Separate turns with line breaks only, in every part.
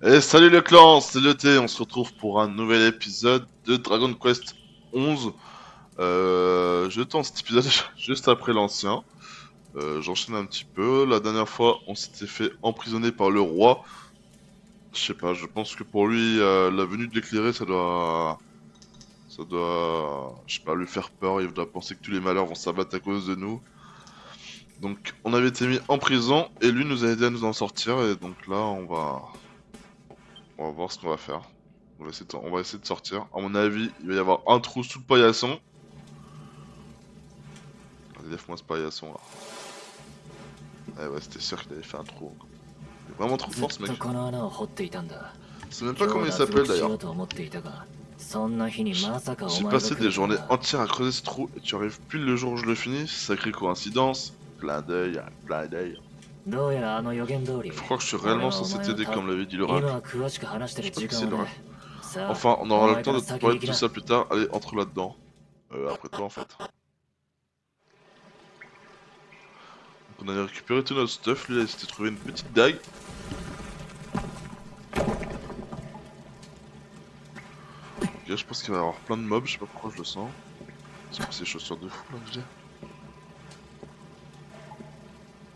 Et salut le clan, c'est le T, on se retrouve pour un nouvel épisode de Dragon Quest 11. Je tourne cet épisode juste après l'ancien. J'enchaîne un petit peu. La dernière fois, on s'était fait emprisonner par le roi. Je sais pas, je pense que pour lui, la venue de l'éclairé, je sais pas, lui faire peur. Il doit penser que tous les malheurs vont s'abattre à cause de nous. Donc, on avait été mis en prison et lui nous a aidé à nous en sortir. Et donc là, on va voir ce qu'on va faire. On va essayer de sortir. À mon avis, il va y avoir un trou sous le paillasson. Allez, lève-moi ce paillasson là. Eh ouais, c'était sûr qu'il avait fait un trou. Il est vraiment trop
ずっ
fort ce mec.
とこの穴を掘っていたんだ。
Je sais même pas
今
comment
日
il
脱
s'appelle
獄しよ
d'ailleurs.
うと思っていたが、そんな日にまさかお
J'ai
前が
passé
来
des
ると
journées
は。
entières à creuser ce trou et tu arrives pile le jour où je le finis. Sacrée coïncidence. Clin d'œil, clin d'œil.
どうやらあの予言通り、
Je crois que je suis
俺
réellement
はお
censé
前を
t'aider
た
comme l'avait dit
今
l'oracle.
は詳しく話してる
Je sais
時
pas qui
間
c'est
をね。
l'oracle.
さあ、
Enfin, on
お
aura le
前
temps
から
de te
先
parler
に
de
行き
tout
な。
ça plus tard. Allez, entre là-dedans. Après toi en fait. Donc on avait récupéré tout notre stuff. Lui, il s'était trouvé une petite dague. Ok, je pense qu'il va y avoir plein de mobs. Je sais pas pourquoi je le sens. C'est quoi ces chaussures de fou là que j'ai?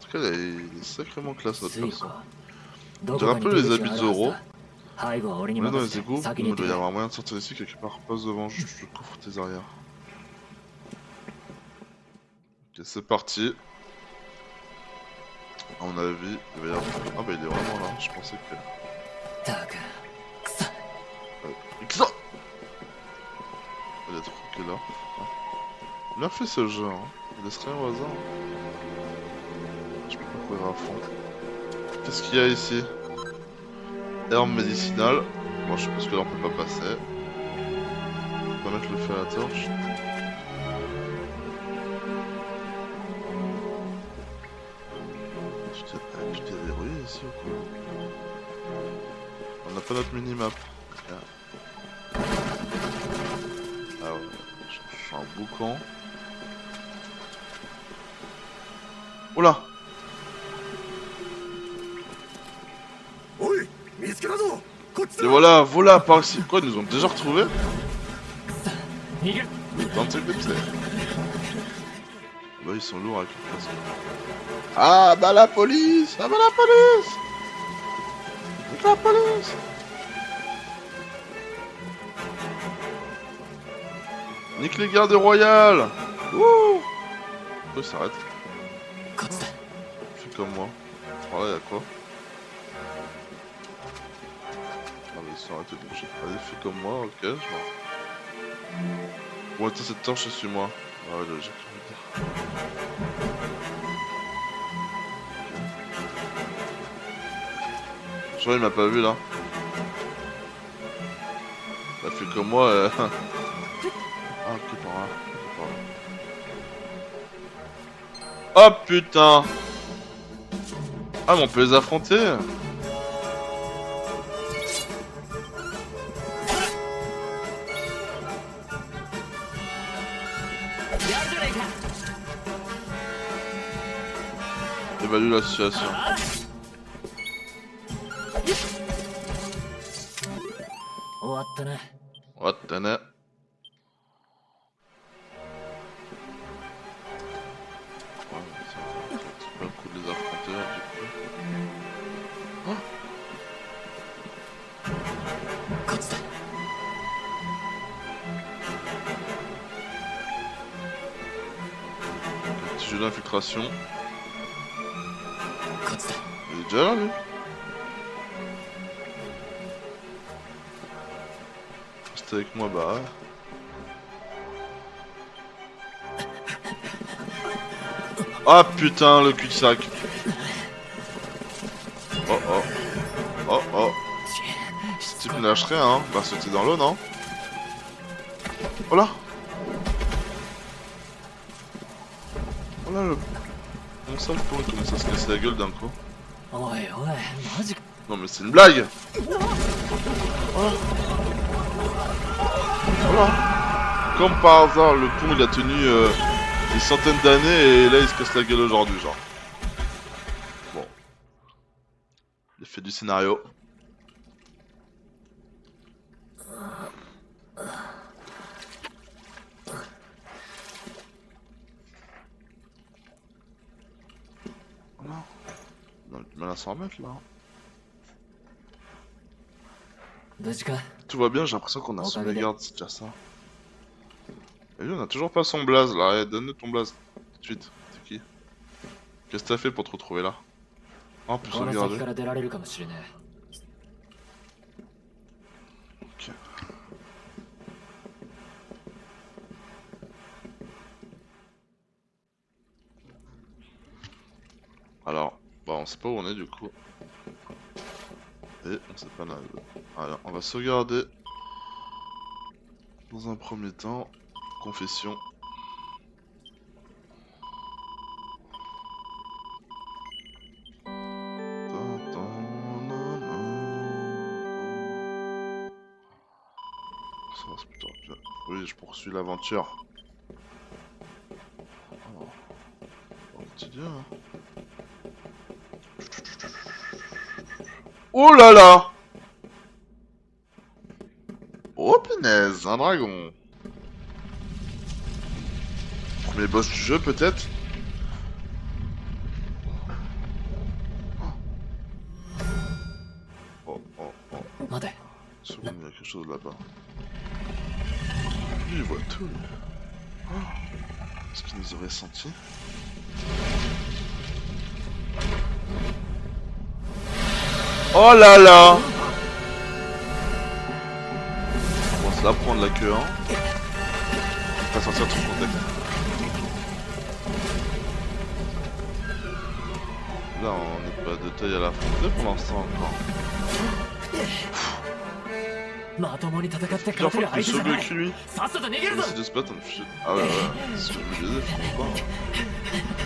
En tout cas, il est sacrément classe notre
スイ
perso.
か。
On
どこ
dirait
か
un
に
peu
出
les
口が
habits
あ
de
るはず
Zoro.
だ。背後は俺に
On est dans
任
les
せて
égouts.
先に
Il
行って
doit
く
y
れ。
avoir moyen de sortir d'ici quelque part. Passe devant, je couvre tes arrières. Ok, c'est parti. À mon avis, il va y avoir... Ah bah il est vraiment là. Je pensais que...
たく、くそ。
XO! Il y a trop qui est là. Bien fait ce jeu, hein. Il laisse rien au hasard. Je peux pas courir à fond. Qu'est-ce qu'il y a ici? Herbe médicinale. Moi je suppose que là on peut pas passer. On va mettre le feu à la torche. Tout est verrouillé ici ou quoi? On n'a pas notre minimap. Ok. Ah ouais, je suis un boucan. Oula! Et voilà, voilà par ici. Quoi, ils nous ont déjà retrouvés?
逃げる。
Dans le truc de pied. Bah ils sont lourds avec le casque. Ah bah la police! Ah bah la police! La police! Nique les gardes royales! Wouh! Pourquoi il s'arrête?
こっちだ。
Fais comme moi. Par là y'a quoi? Ah mais ils sont arrêtés de bouger. Allez, fais comme moi, ok, je m'en... Bon attends, cette torche c'est sur moi. Ah ouais, logique, je veux dire. Je crois qu'il m'a pas vu là. Bah fais comme moi. Ah ok, par là. Par là. Oh putain! Ah mais on peut les affronter! Évalue la situation.
終わったね。
What the ne? Ouais, c'est pas le coup de les affronter là, du coup. Oh,
こっちだ。
petit jeu d'infiltration.
こっちだ。
Il est déjà là lui? Reste avec moi, bah ouais. Ah putain, le cul-de-sac. Oh oh. Oh oh.
し
Tu me lâches rien, hein. Va sauter dans l'eau, non? Oh là. Oh là, le... Comment ça, le pauvre, il commence à se casser la gueule d'un coup?
おいおい、マジか。
Non mais c'est une blague. Oh là. Comme par hasard, le pont il a tenu des centaines d'années et là il se casse la gueule aujourd'hui, genre. Bon. L'effet du scénario. à 100 mètres là.
無事か
Tout va bien, j'ai l'impression qu'on a
Oh,
son
t'avais des-
garde, c'est déjà ça. Et lui, on a toujours pas son blaze là. Allez, donne-nous ton blaze. Tout de suite. C'est qui? Qu'est-ce que t'as fait pour te retrouver là? Ah, on peut
この先
sauvegarder.
から出られるかもしれね
Ok. Alors, bah on sait pas où on est du coup. Et on sait pas nager. Alors, on va sauvegarder. Dans un premier temps, confession. Ça va, c'est plutôt bien. Oui, je poursuis l'aventure. Alors, on continue, hein. Oh là là! Oh punaise, un dragon. Premier boss du jeu peut-être? Oh oh oh.
え待て
Une seconde, il y a quelque chose là-bas. Lui, il voit tout. Lui. Oh. Est-ce qu'il nous aurait senti? Oh là là! On va se la prendre la queue, hein. Pas sortir de son contexte. Là, on n'est pas de taille à la frontière pour l'instant encore.
まともに戦って
Plusieurs
勝て
fois
る
plus
相手じゃ
sauvé
ない
que lui.
さっさと逃げ
On
るぞ
essaie de se battre, on fait... Ah ouais, ouais, c'est ce que je me disais, je comprends pas.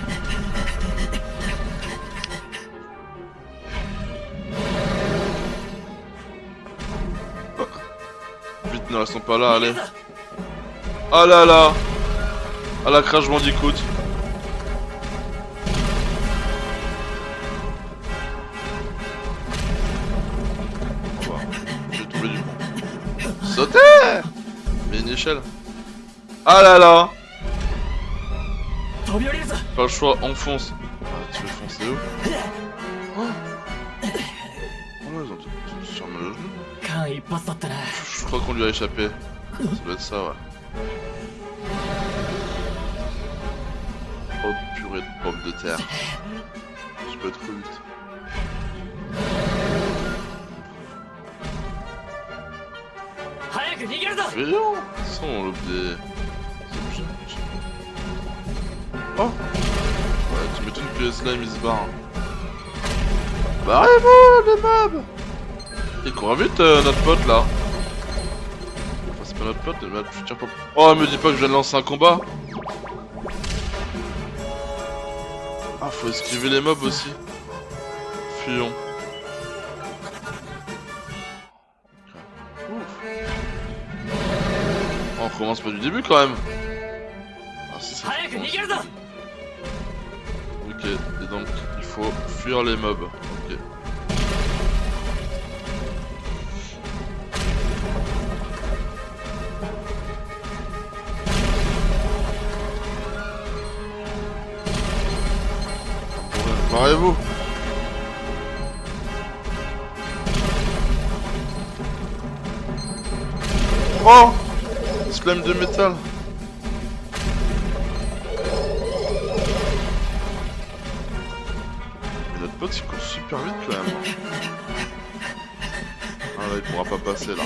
Oh. Vite, ne restons pas là, allez. Ah là là. Ah la Crash Bandicoot. On va. J'ai tombé du pont. Sautez. Mais une échelle. Ah là là.
飛び降りるぞ
Pas le choix, on fonce. Ah, tu veux foncer où? Oh, oh ils ont sûrement le genou.
間一髪だったな
Je crois qu'on lui a échappé. Ça doit être ça, ouais. Oh purée de pommes de terre. Je peux être trop vite. Voyons, sans l'objet. Oh. Ouais, tu m'étonnes que Slime il se barre. Barrez-vous les mobs. Il court vite notre pote là. Enfin c'est pas notre pote, mais je tiens pas... Oh me dis pas que je viens de lancer un combat. Ah faut esquiver les mobs aussi. Fuyons. Ouf. On recommence pas du début quand même. Ah, si, ça fait sens. Ok, et donc il faut fuir les mobs. Ok. Barrez-vous. Oh, slime de métal. Mais notre pote il court super vite quand même. Ah là il pourra pas passer là.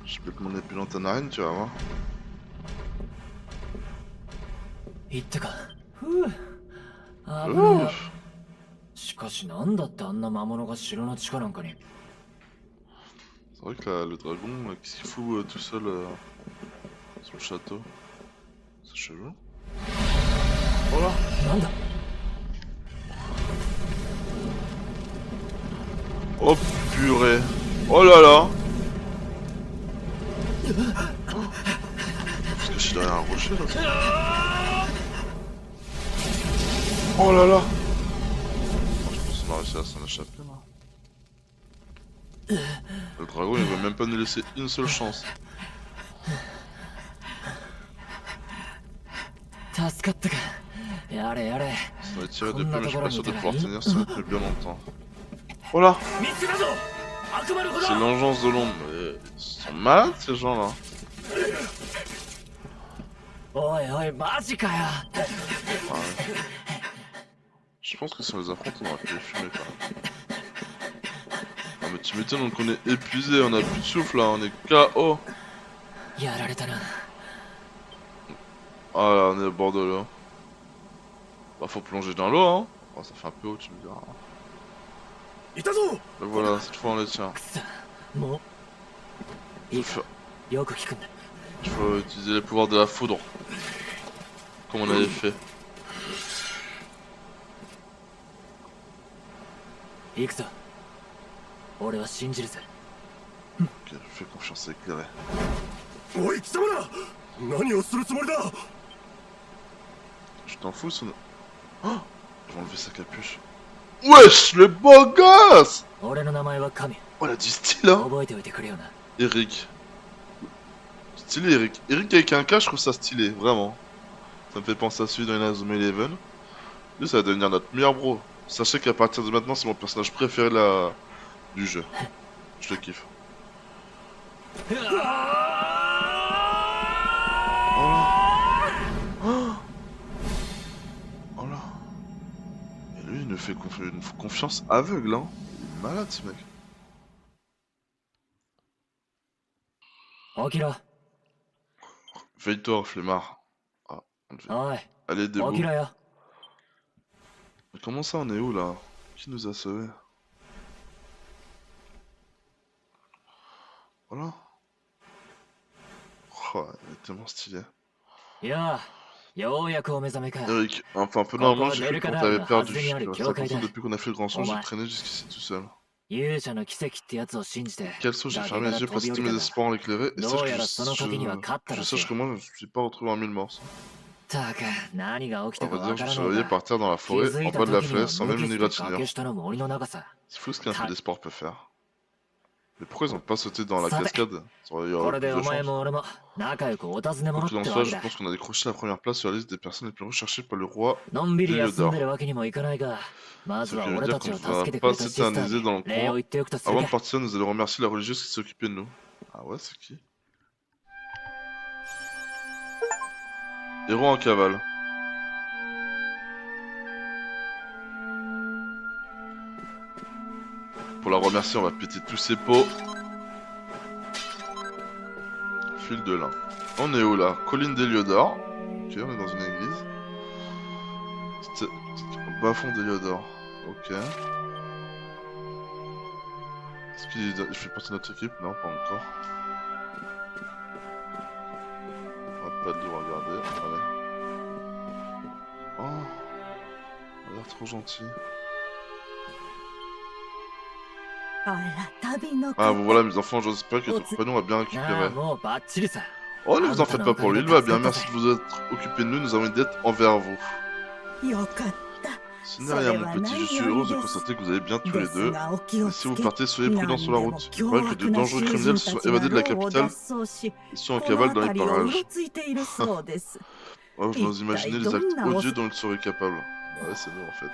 Je peux mon épée dans ta narine, tu vas voir.
行ったかふう危ない
Ouf.
しかしなんだってあんな魔物が城の地下なんかに
C'est vrai que le dragon, qu'est-ce qu'il fout tout seul sur le château? C'est chelou. Oh là.
なんだ
Oh purée. Oh là là. Parce que je suis derrière un rocher là. Oh là là. Je pense qu'on a réussi à s'en échapper là. Le dragon il veut même pas nous laisser une seule chance.
助かったか。やれやれ。
Ça va tirer depuis, mais je suis pas sûr de pouvoir tenir, ça va être bien longtemps. Oh là!
見つけたぞ。悪魔の子
C'est
だ。
l'engeance de l'ombre. Mais ils sont malades ces gens-là.
おいおい、マジかよ。
Ah ouais. Je pense que si on les affronte, on aurait pu les fumer quand même. Ah mais tu m'étonnes, donc on est épuisé, on a plus de souffle là, on est KO.
やられたな。
Ah là, on est au bord de l'eau. Bah faut plonger dans l'eau hein. Oh, ça fait un peu haut, tu me diras.
いたぞ。
Mais voilà, cette fois on les tient.
くそ、もういいか。よく聞くんだ。
Il faut utiliser les pouvoirs de la foudre. Comme on avait fait.
行くぞ。俺は信じるぜ。
Ok, je fais confiance à éclairer.
おい貴様ら何をするつもりだ
Je t'en fous, son... Oh, ils vont enlever sa capuche. Wesh, le beau gosse!
俺の名前は神。
Oh, il a du style, hein?
覚えておいてくれよな。
Eric. Stylé, Eric. Eric avec un K, je trouve ça stylé, vraiment. Ça me fait penser à celui dans Inazuma Eleven. Lui, ça va devenir notre meilleur bro. Sachez qu'à partir de maintenant, c'est mon personnage préféré du jeu. Je le kiffe. Oh là. Oh là. Et lui, il nous fait une confiance aveugle, hein. Il est malade, ce mec.
起きろ。
Veille-toi, flemmard. Ah, on devait...
おい、
Allez,
起
debout.
きろよ。
Mais comment ça, on est où, là? Qui nous a sauvés? Voilà. Oh, il est tellement stylé.
いや、ようやくお目覚めか。
Eric, enfin, pendant un moment, j'ai cru qu'on t'avait perdu. Je restais conscient depuis qu'on a fait le grand son, j'ai traîné jusqu'ici tout seul.
勇者の奇跡ってやつを信じて。
Quel saut, j'ai fermé les yeux, placé tous mes espoirs en l'éclairé, et sache que je sache que moi, je ne suis pas retrouvé en mille morceaux.
たく、何が起き
On
たか
va
わ
dire,
か
je
ら
me
ない
suis réveillé
が。
par terre dans la
気
forêt,
づ
en
いた
bas de la
時に
falaise,
は
sans
無
même
傷
une
で
égratignure.
崖下の森の中さ。
C'est fou ce qu'un peu d'espoir peut faire. Mais pourquoi ils ont pas sauté dans la cascade? Ça aurait eu
これ
plus
で
de
お前
chance.
も俺も仲良くお尋ね者
Quoi
っ
qu'il en
て
soit,
わけ
je
だ。
pense qu'on a décroché la première place sur la liste des personnes les plus recherchées par le roi
のんびり休んで
Heliodor.
るわけにもいかないが、まず
Ce
は
qui veut
俺
dire
たち
qu'on
を
ne
助
va
けてく
pas
れたシスター
s'éterniser dans
に
le
礼を
coin.
言っておくとする
Avant de
か。
partir, nous allons remercier la religieuse qui s'est occupée de nous. Ah ouais, c'est qui? Héros en cavale. Pour la remercier, on va péter tous ses pots. Fil de lin. On est où là? Colline d'Heliodor. Ok, on est dans une église. Bas-fond d'Heliodor. Ok. Est-ce qu'il fait partie de notre équipe? Non, pas encore. On va pas le regarder. Allez. Oh, il a l'air trop gentil. Ah, vous voilà mes enfants, j'espère que notre compagnon va bien
なあ、
récupérer.
もうバッチリさ。
Oh, ne vous en faites pas pour lui, il va bien, merci de vous être occupé de nous, nous avons une dette envers vous. Ce n'est rien mon petit, je suis heureuse de constater que vous allez bien tous les deux. Mais si vous partez, soyez prudents sur la route. Il paraît que de dangereux criminels se sont évadés de la capitale et sont en cavale dans les parages. Oh, je n'ose imaginer les actes odieux dont ils seraient capables. Ouais, c'est nous en fait.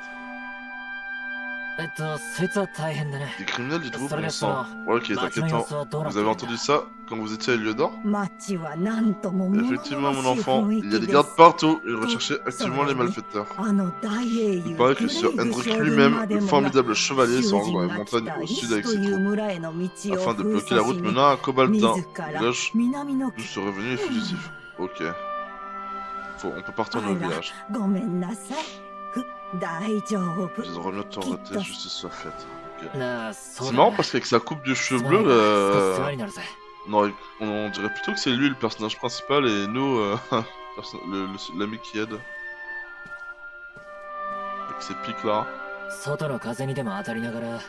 そいつは大変だね。
Des criminels, dites-vous,
それ
bon
でそ
sang.
の
Voilà qui est
街の
inquiétant.
様子はどうなっ
Vous
てる
avez
んだ。
entendu ça quand vous étiez à Heliodor?
街はなんとも物々しい
Effectivement, mon enfant,
雰囲
il y a
気
des
で
gardes
す。
partout. Ils recherchaient activement les
それに
malfaiteurs.
あの大英
Il
雄
paraît
グ
que
レ
Sir
イグ
Hendrik
将軍
lui-même,
まで
le
もが
formidable chevalier,
囚
se rend dans
人
les
が来
montagnes
た
au
イ
sud
ス
avec
と
ses
いう
troupes,
村への道を
afin de
封
bloquer la
鎖し
route
に
menant à Cobaltin.
自ら
Village
南の
d'où seraient venus les fugitifs. Ok. On peut pas retourner au
あら
village.
ごめんなさい大丈夫
Ils ont remis autorité, justice soit faite. Ok.
なあ、そ
C'est
うだ
marrant
な。
parce qu'avec sa coupe de
す
cheveux
まない
bleus,
が少し世話になるぜ。
non, on dirait plutôt que c'est lui le personnage principal et nous, l'ami qui aide. Avec ses pics là.
外の風にでも当たりながら。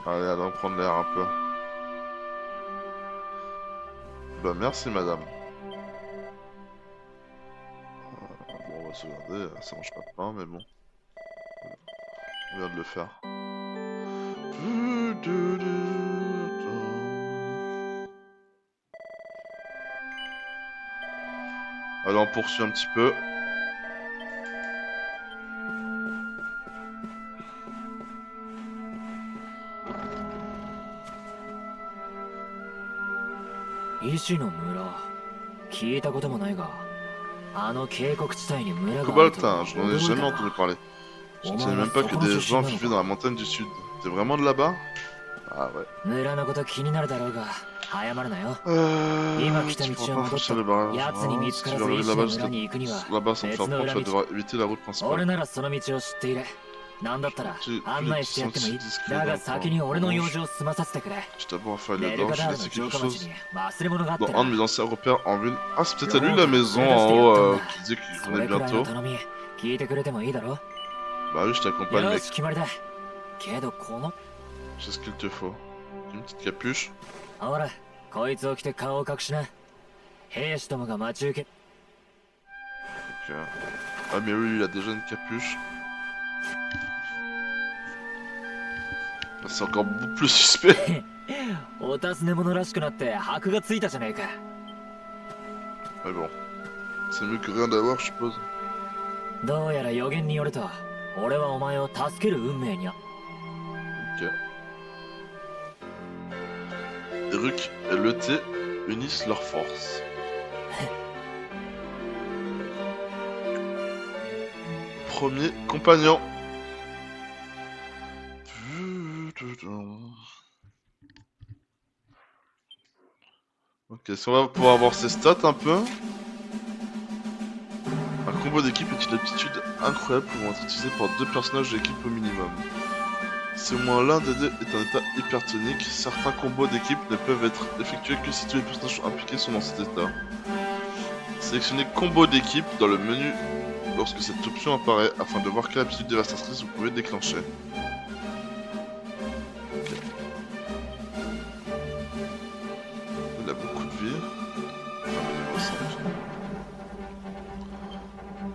Allez, allons prendre l'air un peu. Bah merci madame. Bon, on va se regarder, ça mange pas de pain, mais bon. On vient de le faire. Allez, on poursuit un petit peu.
Ishi no Mura. 聞いたこともないが、あの渓谷地帯に村があるとは
Cobaltin, je n'en ai
驚い
jamais
た
entendu
な。
parler. Je ne
お
savais
前は
même pas
そ
que
この
des
出身
gens
なの
vivaient dans la
か。
montagne du sud. T'es vraiment de là-bas? Ah ouais.
村のこと気になるだろうが、謝るなよ。 今来た
Tu
道
pourras
は
pas
戻っ
franchir
た。
le barrage.
奴に
Hein,
見つ
si
か
tu
ら
veux
ず
arriver
石の
là-bas
村に行くには
là-bas sans
別
faire
の
peur,
裏
tu
道。
vas devoir éviter la route
俺
principale.
ならその道を知っている。なんだったら
Tu
案内してやってもいい。
discret
だが
dans
先に俺の用
ton
事を済まさせてくれ。
Je d'abord faire
ベ
les
ルガ
dents,
ダー
j'ai
ルの
laissé
城
quelque
下町
chose
に忘れ物があって
dans un de
な。
mes anciens repères en ville. Ah, c'est peut-être à lui
よ
la
く
maison
連れ出
en
してやったん
haut
だ。
qui disait qu'il
そ
venait
れくらいの
bientôt.
頼み聞いてくれてもいいだろ。
Bah oui, je t'accompagne,
よ
mec.
し決まりだ。けどこの
J'ai ce qu'il te faut. Une petite capuche.
ほらこいつを着て顔を隠しな。兵士どもが待ち受け。
Donc, ah, mais oui, il a déjà une capuche. Bah, c'est encore beaucoup plus suspect.
お尋ね者らしくなって箔がついたじゃねえか。
Mais bon. C'est mieux que rien d'avoir, je suppose.
どうやら予言によると、俺はお前を助ける運命にあ。
Ok. Eruk et Leuthé unissent leurs forces. Premier compagnon. Ok, si on va pouvoir avoir ses stats un peu. Un combo d'équipe est une aptitude incroyable pouvant être utilisée par 2 personnages de l'équipe au minimum. Si au moins l'un des deux est en état hypertonique, certains combos d'équipe ne peuvent être effectués que si tous les personnages impliqués sont dans cet état. Sélectionnez combo d'équipe dans le menu lorsque cette option apparaît afin de voir quelle aptitude dévastatrice vous pouvez déclencher. Ok. Il a beaucoup de vie. Ah, mais niveau 5.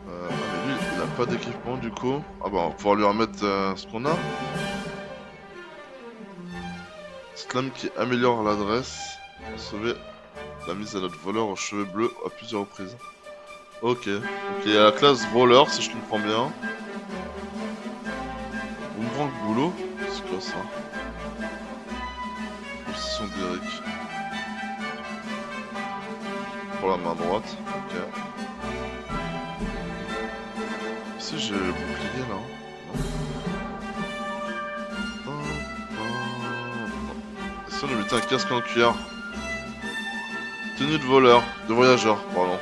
Ah mais lui il a pas d'équipement du coup. Ah bah on va pouvoir lui remettre ce qu'on a. Cette lame qui améliore l'adresse a sauvé la mise à notre voleur aux cheveux bleus à plusieurs reprises. Ok, donc il y a la classe voleur si je comprends bien. Boomerang boulot, c'est quoi ça? Position d'Eric. Pour la main droite, ok. Ici j'ai le bouclier là. Si on lui mettait un casque en cuir. Tenue de voleur, de voyageur, pardon.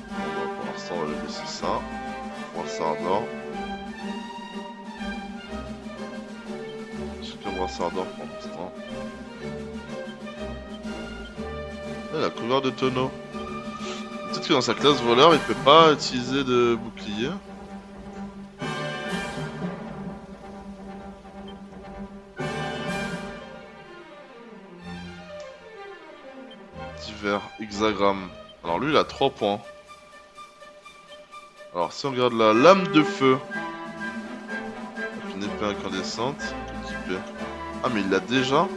Bon, pour l'instant on va lui laisser ça. Brassard d'or. J'ai qu'un brassard d'or pour l'instant. La couleur de tonneau. Peut-être que dans sa classe voleur il peut pas utiliser de bouclier. Divers, hexagramme. Alors lui il a 3 points. Alors si on regarde la lame de feu. Avec une épée incandescente. Équipée. Ah mais il l'a déjà.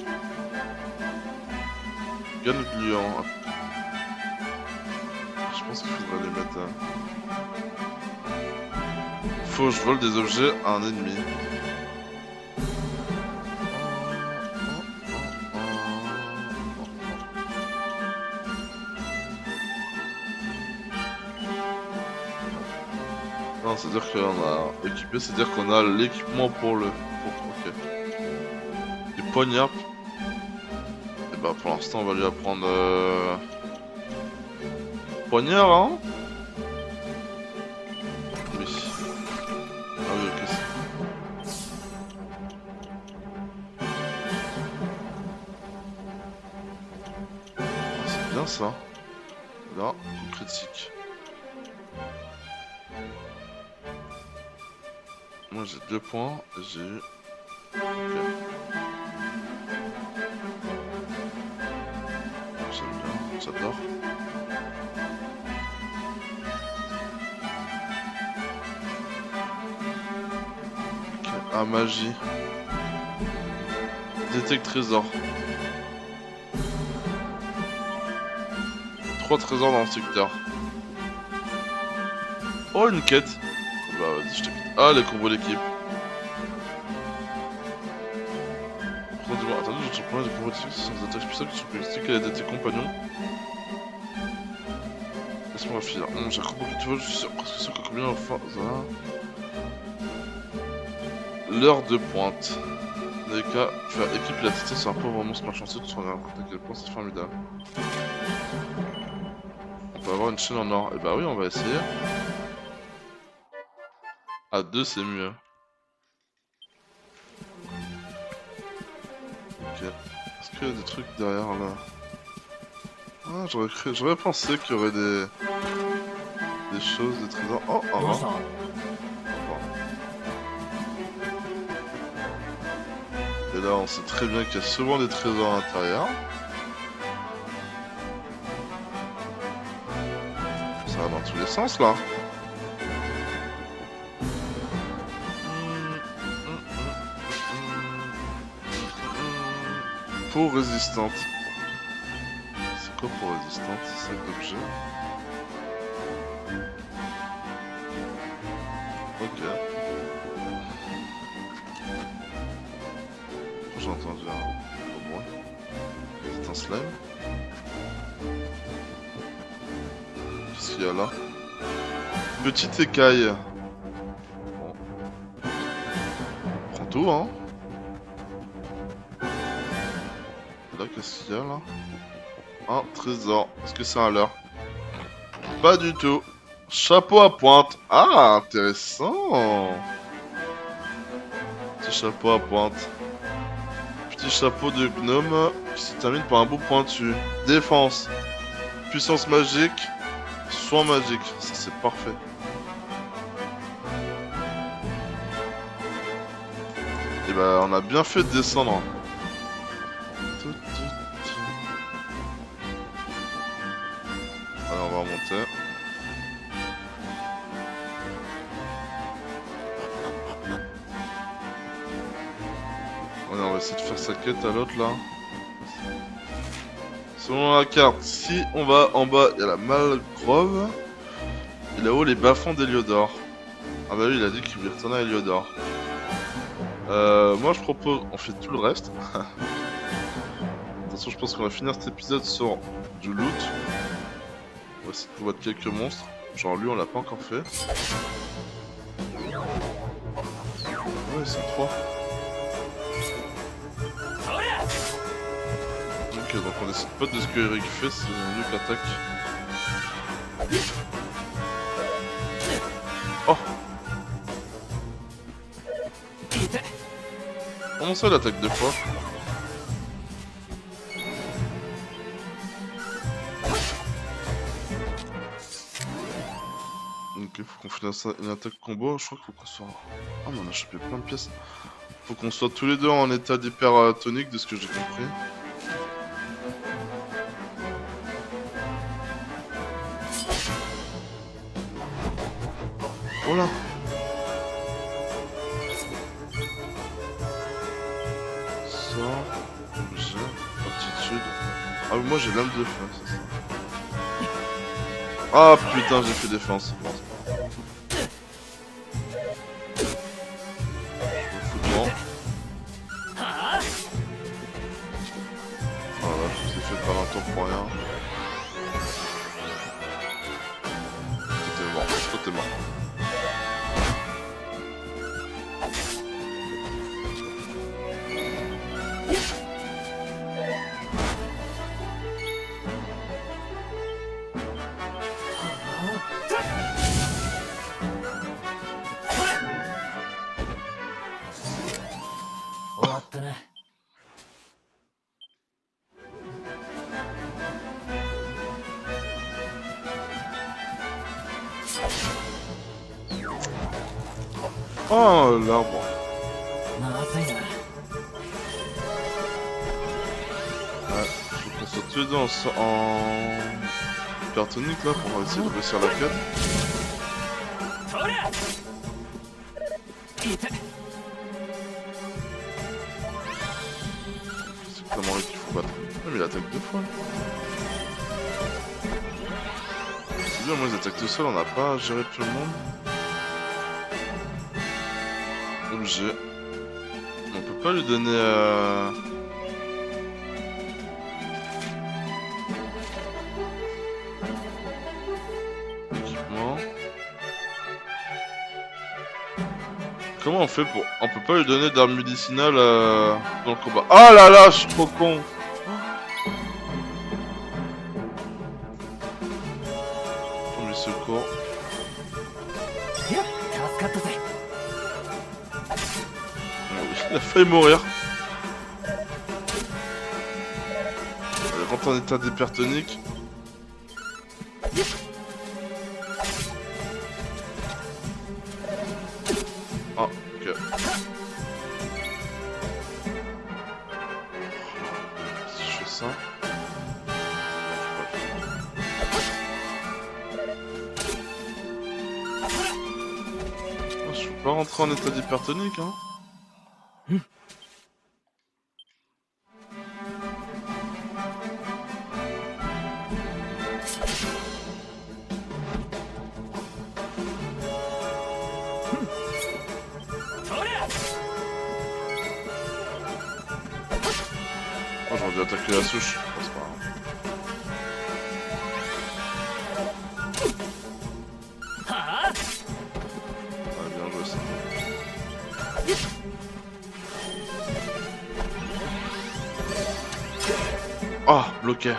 Gun gluant. Je pense qu'il faudrait les mettre. Faut que je vole des objets à un ennemi. Non, c'est-à-dire qu'on a équipé, c'est-à-dire qu'on a l'équipement pour le... Ok. Des poignards. Et bah pour l'instant on va lui apprendre... Poignard hein. Oui. Ah oui ok. C'est bien ça. Là, coup critique. Moi j'ai 2 points, j'ai eu... Ok. J'aime bien, j'adore. Ok, ah magie. Détecte trésor. 3 trésors dans le secteur. Oh, une quête. Bah vas-y, je t'écoute. Ah, les combos d'équipe. Attendez, je te promets des combos d'équipe sans des attaques spéciales qui sont politiques à l'aide de tes compagnons. Laisse-moi finir. J'ai un combo qui te vole, je suis presque sûr que combien enfin. L'heure de pointe. Dans les cas, faire équipe et la tête sur un pauvre monstre malchanceux, tu te rends compte à quel point c'est formidable. On peut avoir une chaîne en or. Et bah oui, on va essayer. À 2, c'est mieux. Ok. Est-ce qu'il y a des trucs derrière là? Ah, j'aurais pensé qu'il y aurait des choses, des trésors. Oh, ah,
どうした
Et là, on sait très bien qu'il y a souvent des trésors à l'intérieur. Ça va dans tous les sens là. Peau résistante. C'est quoi peau résistante? C'est ça d'objet. Ok. J'ai entendu un bruit. C'est un slime. Qu'est-ce qu'il y a là? Petite écaille. Bon. Prends tout, hein. Et là, qu'est-ce qu'il y a là? Un trésor. Est-ce que c'est un leurre? Pas du tout. Chapeau à pointe. Ah, intéressant. Petit chapeau à pointe. Petit chapeau de gnome qui se termine par un bout pointu. Défense. Puissance magique. Soin magique. Ça, c'est parfait. Et bah, on a bien fait de descendre. Allez, on va remonter. Allez, on va essayer de faire sa quête à l'autre là. Selon la carte, si on va en bas, il y a la Malgrove. Et là-haut, les bas-fonds d'Héliodore. Ah bah oui, il a dit qu'il voulait retourner à Héliodore. Moi je propose, on fait tout le reste. Attention, je pense qu'on va finir cet épisode sur du loot. On va essayer de combattre quelques monstres. Genre lui, on l'a pas encore fait. Ouais, c'est 3. Ok, donc on décide pas de ce que Eric fait, c'est mieux qu'attaque. Oh! Comment ça, il attaque 2 fois? Ok, faut qu'on finisse une attaque combo. Je crois qu'il faut qu'on soit... Ah, mais on a chopé plein de pièces. Faut qu'on soit tous les deux en état d'hypertonique, de ce que j'ai compris. Oh là! J'ai aptitude. Ah, mais moi j'ai l'âme de feu, c'est ça. Ah putain, j'ai fait défense. Bon, c'est pas grave. Foutement. Voilà, je vous ai fait perdre un tour pour rien. Toi t'es mort, toi t'es mort. Oh, l'arbre.
まずいな。
Ouais, faut qu'on soit tous les deux en hypertonique là pour essayer de réussir la quête. C'est clairement lui qu'il faut battre. Ah, mais il attaque 2 fois. C'est bien, moi ils attaquent tout seul, on n'a pas à gérer tout le monde. Objet. On peut pas lui donner équipement. Comment on fait pour... On peut pas lui donner d'armes médicinales dans le combat. Ah là là, je suis trop con. Premier secours.
助かったぜ。
Il a failli mourir. Elle rentre en état d'hypertonique. Ah, ok. Si je fais ça... Je peux pas rentrer en état d'hypertonique, hein. Oh, j'aurais dû attaquer la souche. Oh, c'est pas grave. Ouais, bien joué ça. Ah, bloqué.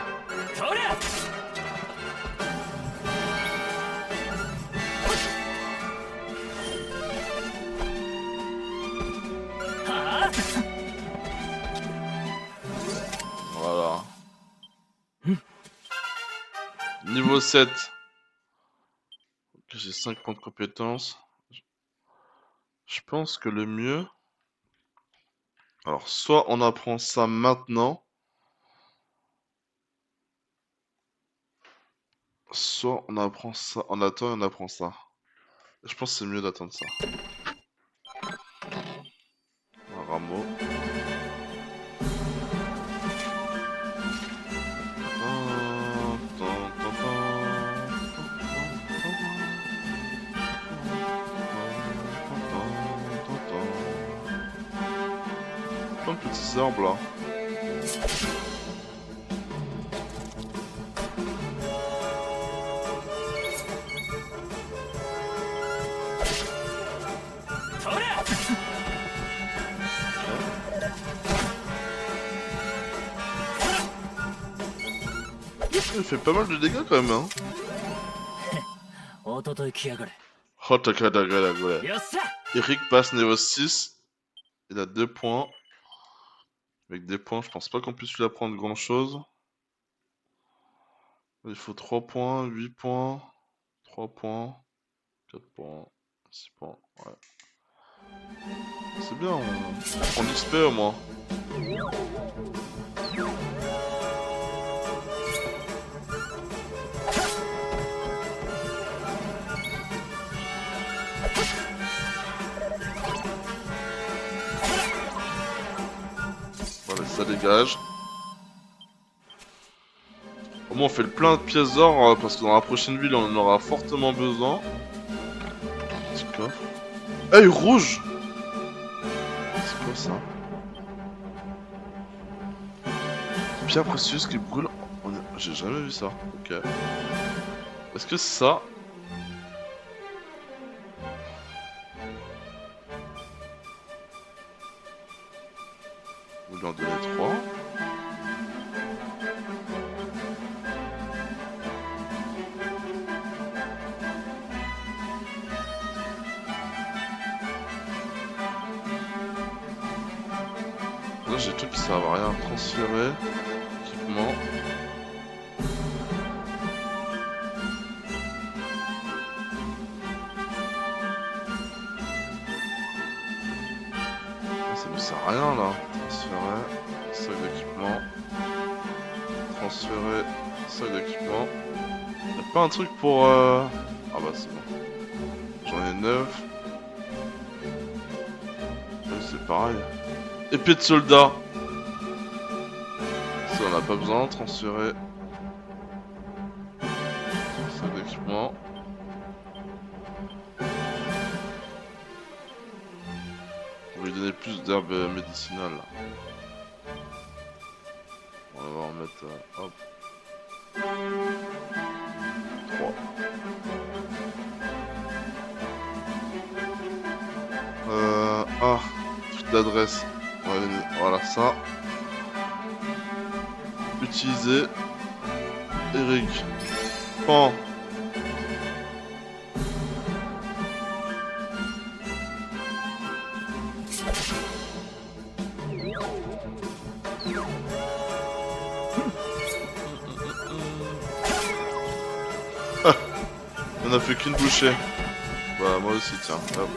Voilà. Niveau 7. J'ai 5 points de compétence. Je pense que le mieux... Alors, soit on apprend ça maintenant, soit on apprend ça... On attend et on apprend ça. Je pense que c'est mieux d'attendre ça. Un rameau. Plein de petits arbres là. Il fait pas mal de dégâts quand même, hein.
おととい来やがれ。
Oh, ouais.
よっしゃ。
Eric passe niveau 6. Il a 2 points. Avec des points, je pense pas qu'on puisse lui apprendre grand chose. Il faut 3 points, 8 points, 3 points, 4 points, 6 points. Ouais. C'est bien, on prend XP au moins. Voilà, ça dégage. Au moins on fait le plein de pièces d'or parce que dans la prochaine ville on en aura fortement besoin. Petit coffre. Œil rouge! C'est quoi ça? Pierre précieuse qui brûle. J'ai jamais vu ça. Ok. Est-ce que c'est ça? Vous lui en donnez 3. Là j'ai des trucs qui servent à rien. Transférer. Équipement. Ça me sert à rien là. Transférer. Sac d'équipement. Transférer. Sac d'équipement. Y'a pas un truc pour Ah bah c'est bon. J'en ai 9. C'est pareil. Épée de soldat. Ça on a pas besoin. Transférer. Sac d'équipement. plus d'herbes médicinales là. On va en mettre hop. 3. Ah, toute l'adresse. Voilà ça. Utiliser. Eric. Pan. On a fait qu'une bouchée. Bah moi aussi tiens. Hop.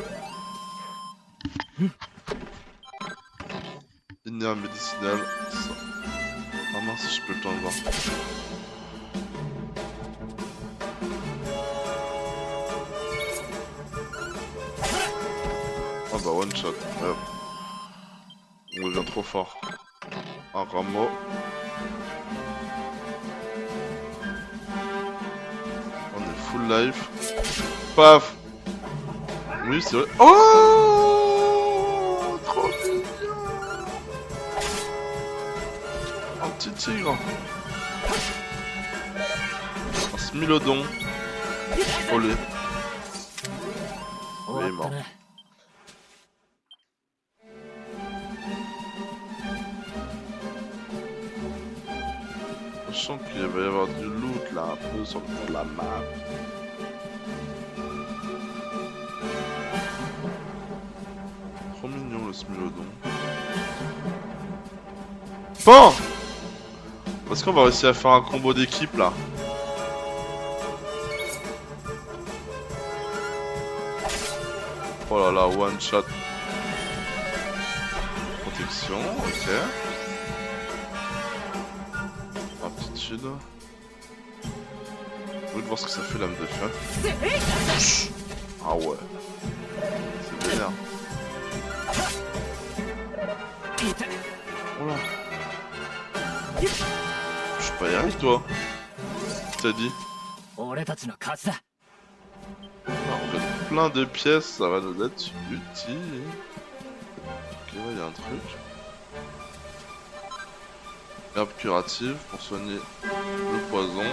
Une herbe médicinale. Ça. Ah mince, je peux le temps de voir. Ah bah one shot. Hop. On devient trop fort. Un rameau. On est full life. Paf. Oui c'est vrai. Oh, trop mignon. Un petit tigre. Un smilodon. Olé. Il est mort. Je sens qu'il va y avoir du loot là, un peu sur le fond de la map. Trop mignon le smilodon. Bon! Est-ce qu'on va réussir à faire un combo d'équipe là? Oh là là, one shot. Protection, ok. Aptitude. Je veux voir ce que ça fait l'âme de feu. Ah ouais. C'est vénère. Oh là. Je suis pas y arrivé toi. T'as dit. On fait plein de pièces, ça va nous être utile. Ok, ouais, y a un truc. Herbe curative pour soigner le poison.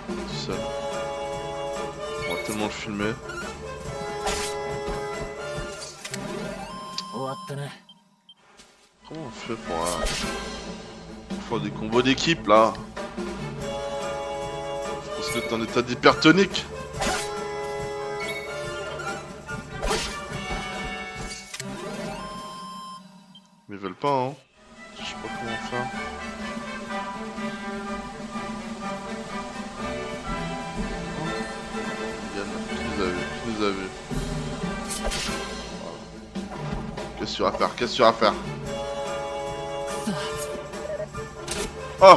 Tout seul. On va tellement le filmer. Comment on fait pour faire des combos d'équipe là? Parce que t'es en état d'hypertonique. Mais ils veulent pas hein. Je sais pas comment faire. Yann, qui nous a vu? Qui nous a vu? Voilà. Qu'est-ce que tu vas faire? Qu'est-ce que tu vas faire? Oh!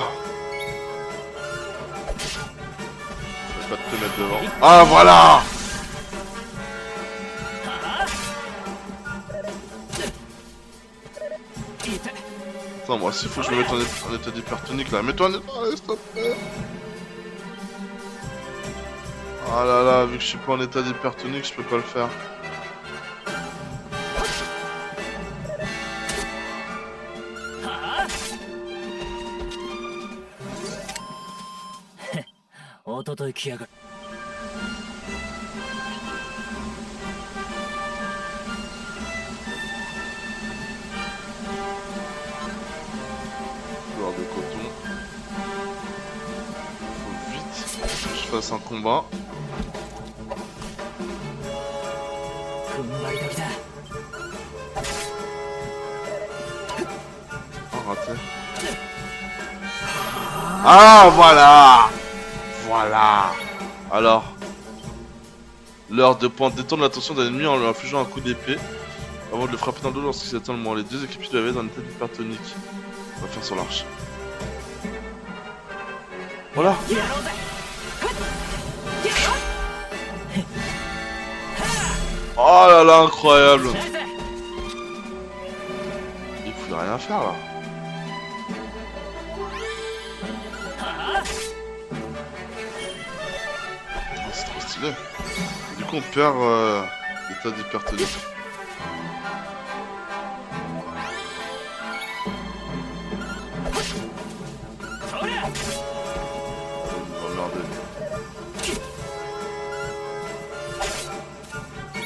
Je vais pas te mettre devant. Ah voilà! Attends, moi aussi faut que je me mette en état d'hypertonique là. Mets-toi en état, s'il te plaît. Ah là là, vu que je suis pas en état d'hypertonique, je peux pas le faire. Joueur de coton. Faut vite que je fasse un combat. Oh, raté. Ah, voilà! Voilà! Alors, l'heure de détourne l'attention d'un ennemi en lui infligeant un coup d'épée avant de le frapper dans le dos lorsqu'il s'attend le moment. Les deux équipiers doivent être dans une tête hypertonique. On va faire sur l'arche. Voilà! Oh là là, incroyable! Il pouvait rien faire là. stylé. Du coup, on perd l'état d'hypertonie.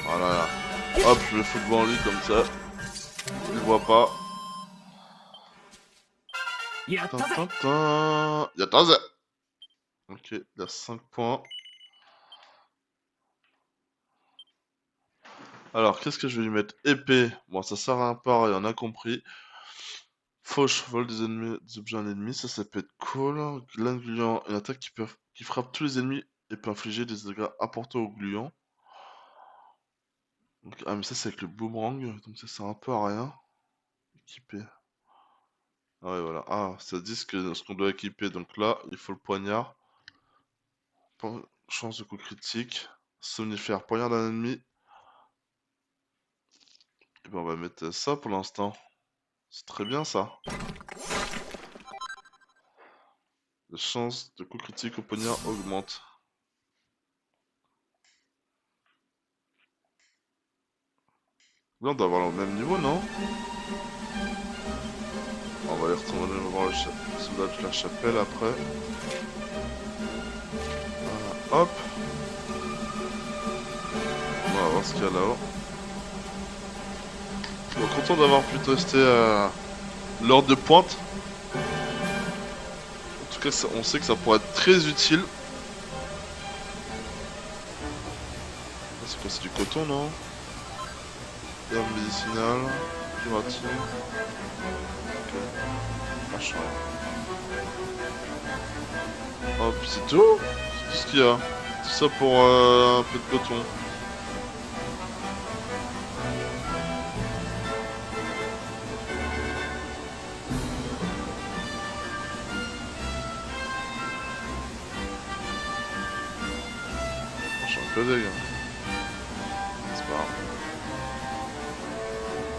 Voilà. Hop, je le fous devant lui comme ça. Il voit pas.
やったぜ。
Yattaze. Ok, il a 5 points. Alors, qu'est-ce que je vais lui mettre? Épée. Bon, ça sert à un part et on a compris. Fauche, vol des ennemis, des objets à un ennemi, ça peut être cool. Glane gluant, une attaque qui frappe tous les ennemis et peut infliger des dégâts importants aux gluants. Donc, ah, mais ça c'est avec le boomerang, donc ça sert un peu à rien. Équipé. Ah ouais, voilà. Ah, ça dit ce qu'on doit équiper. Donc là, il faut le poignard. Chance de coup critique. Somnifère, poignard d'un ennemi. Et ben on va mettre ça pour l'instant. C'est très bien ça. La chance de coup critique au poignard augmente. Là, on doit avoir le même niveau, non? On va aller retourner voir le soulage de la chapelle après. Voilà, hop. On va voir ce qu'il y a là-haut. Donc content d'avoir pu tester l'heure de pointe. En tout cas, on sait que ça pourrait être très utile. C'est quoi, c'est du coton, non? Herbe médicinale, curative. Ok. Machin. Hop, c'est tout? C'est tout ce qu'il y a. Tout ça pour un peu de coton. Je suis un peu deg. C'est pas grave.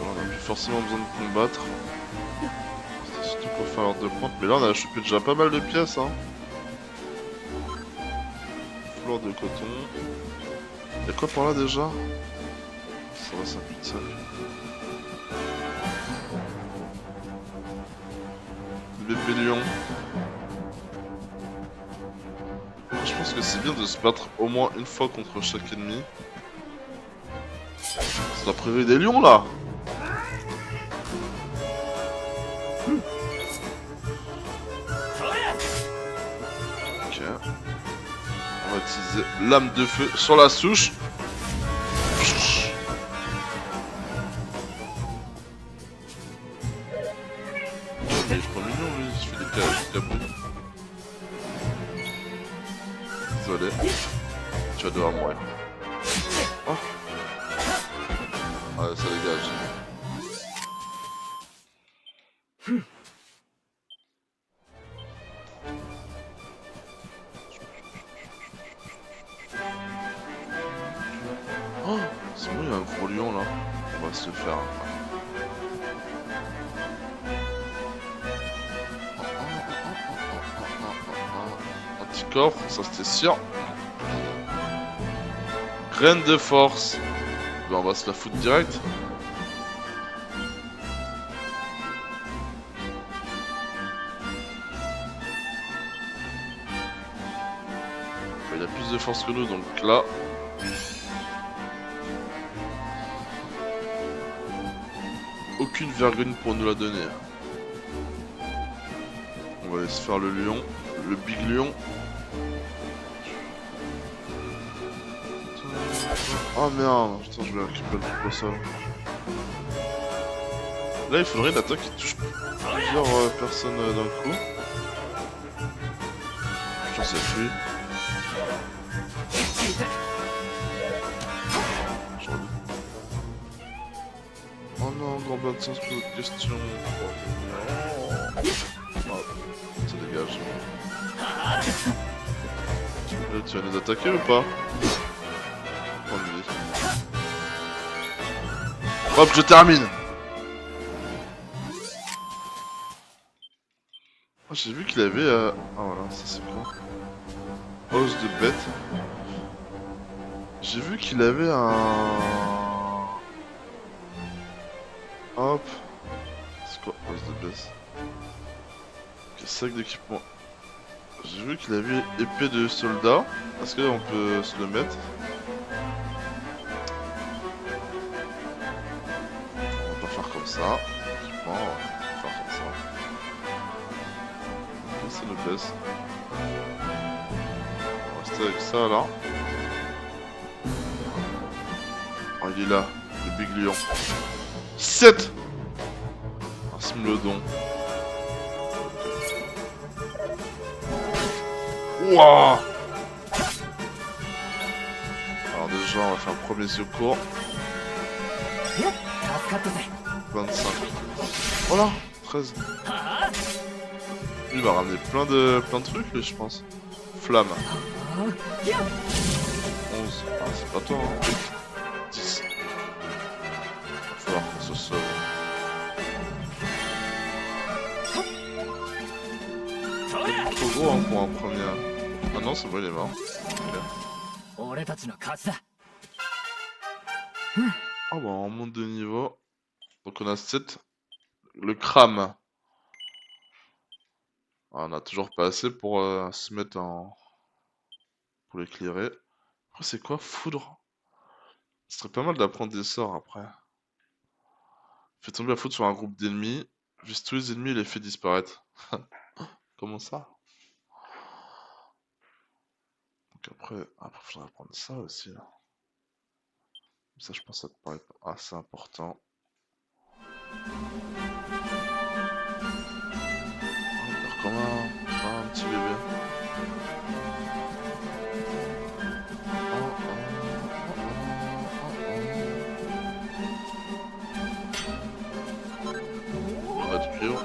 Bon, on a plus forcément besoin de combattre. C'était surtout pour faire l'heure de pointe. Mais là, on a chopé déjà pas mal de pièces. Hein. Fleur de coton. Y'a quoi par là déjà? Ça va, c'est un cul-de-sac. Bébé lion. Je pense que c'est bien de se battre au moins une fois contre chaque ennemi. Ça doit priver des lions là. Ok. On va utiliser l'âme de feu sur la souche. Il est pas mignon lui, il se fait des câbles. Désolé. Tu vas devoir mourir. Oh. Ouais, ça dégage. Oh, c'est bon, il y a un gros lion là. On va se le faire. Anticorps, ça c'était sûr. Graine de force. Ben, on va se la foutre direct. Il a plus de force que nous, donc là. Aucune vergogne pour nous la donner. On va aller se faire le lion, le big lion. Oh merde, putain, je vais récupérer le sol. Là, il faudrait une attaque qui touche plusieurs personnes d'un coup. Je sais plus. Oh non, grand bas de sens pour votre question. Oh, ça dégage. Là, tu vas nous attaquer ou pas? Prends une vie. Hop, je termine. Oh, j'ai vu qu'il avait... Ah voilà, ça c'est quoi? Os de bête. J'ai vu qu'il avait un... Hop. C'est quoi? Os de baisse. Sac d'équipement. J'ai vu qu'il avait épée de soldat. Est-ce qu'on peut se le mettre? On va faire comme ça. Équipement, on va faire comme ça. Ok, ça le baisse. On va rester avec ça là. Oh, il est là, le big lion. 7. Merci Meulodon. Wouah. Alors déjà on va faire un premier secours. 25. Voilà, 13. Lui il va ramener plein de trucs lui je pense. Flamme. 11. Ah c'est pas toi hein. 10. Il va falloir qu'on se sauve. Trop gros hein, pour un premier. Ah non c'est bon il est mort. Ah bah on monte de niveau. Donc on a 7. Le crame. Ah, on a toujours pas assez pour se mettre en... pour l'éclairer. Après c'est quoi? Foudre? Ce serait pas mal d'apprendre des sorts après. Fait tomber la foudre sur un groupe d'ennemis. Vise tous les ennemis et les fait disparaître. Comment ça? Donc après faudrait apprendre ça aussi là. Ça je pense que ça te paraît assez important. Comme un petit bébé. On va de cuivre.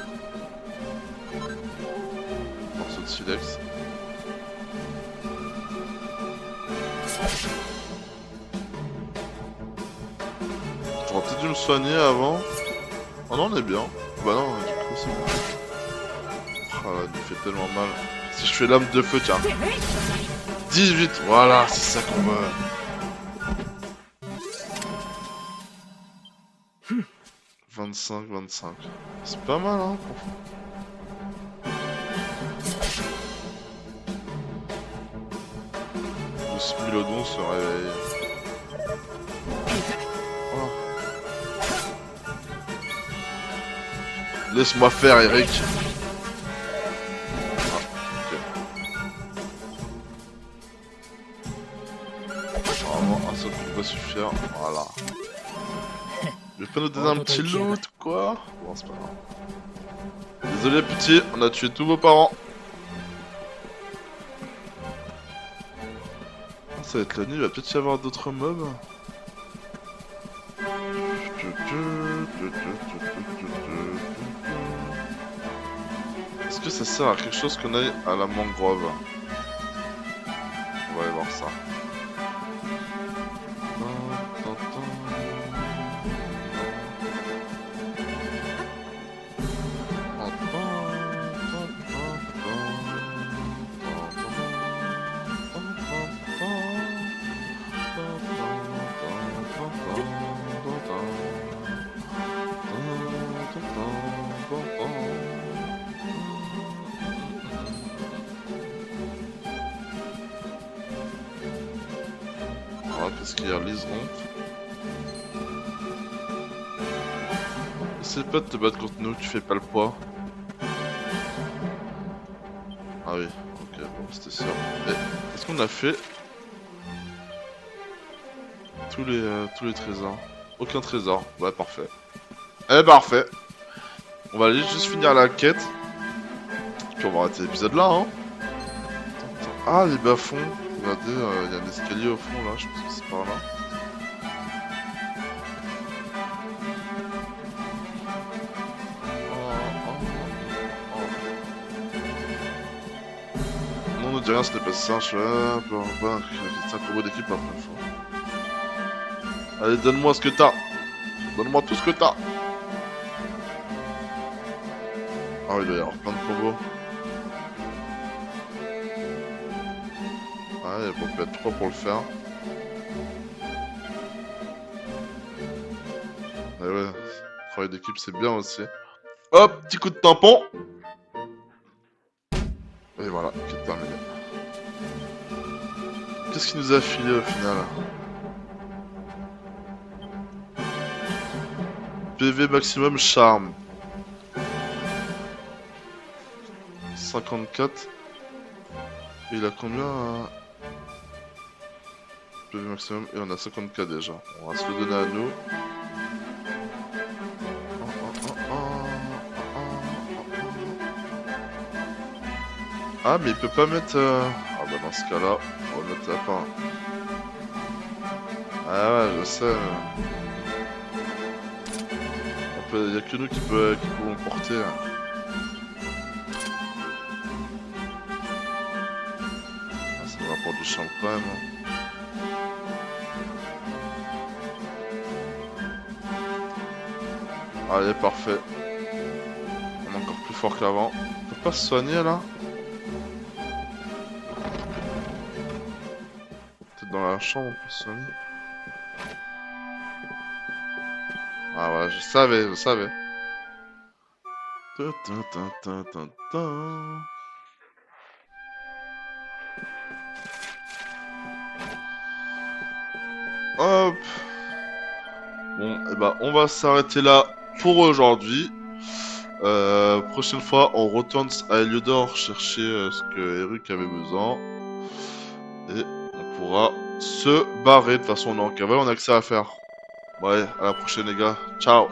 Morceau de silex. J'aurais peut-être dû me soigner avant. Oh non on est bien. Bah non du coup c'est bon. Ah là, il me fait tellement mal. Si je fais l'âme de feu, tiens. 18, voilà, c'est ça qu'on veut. « 25, 25. C'est pas mal, hein. Le Smilodon se réveille. Oh. Laisse-moi faire, Eric. Va suffire, voilà. Je vais pas nous donner un petit loot quoi? Bon c'est pas grave. Désolé petit, on a tué tous vos parents. Ça va être la nuit, il va peut-être y avoir d'autres mobs. Est-ce que ça sert à quelque chose qu'on aille à la mangrove? On va aller voir ça. Qu'est-ce qu'il y a? Liseron. Essaye pas de te battre contre nous, tu fais pas le poids. Ah oui, ok, bon, c'était sûr. Mais est-ce qu'on a fait tous les trésors? Aucun trésor, ouais, parfait. Eh, parfait. On va aller juste finir la quête. Puis on va arrêter l'épisode là, hein. Ah, les bas-fonds. Regardez, il y a un escalier au fond là, je pense que c'est par là. Non, on ne dit rien, ce n'est pas ça, je suis là, c'est un combo d'équipe la première fois. Allez, donne-moi ce que t'as. Donne-moi tout ce que t'as. Ah, il doit y avoir plein de combos. Ah, il y a pas être 3 pour le faire. Et ouais, le travail d'équipe c'est bien aussi. Hop, petit coup de tampon. Et voilà, qui est terminé. Qu'est-ce qu'il nous a filé au final? PV maximum charme. 54. Et il a combien PV maximum? Et on a 50k déjà. On va se le donner à nous. Ah mais il peut pas mettre... Ah bah dans ce cas là, on va mettre la fin. Ah ouais je sais. Il y a que nous qui pouvons porter. Ah, ça me rapporte du champ quand même. Allez parfait. On est encore plus fort qu'avant. On peut pas se soigner là? Peut-être dans la chambre on peut se soigner. Ah voilà, je savais. Hop. Bon, et bah on va s'arrêter là pour aujourd'hui. Prochaine fois, on retourne à Heliodor chercher ce que Eric avait besoin. Et on pourra se barrer. De toute façon, on est en cavale, on a que ça à faire. Ouais, à la prochaine les gars. Ciao.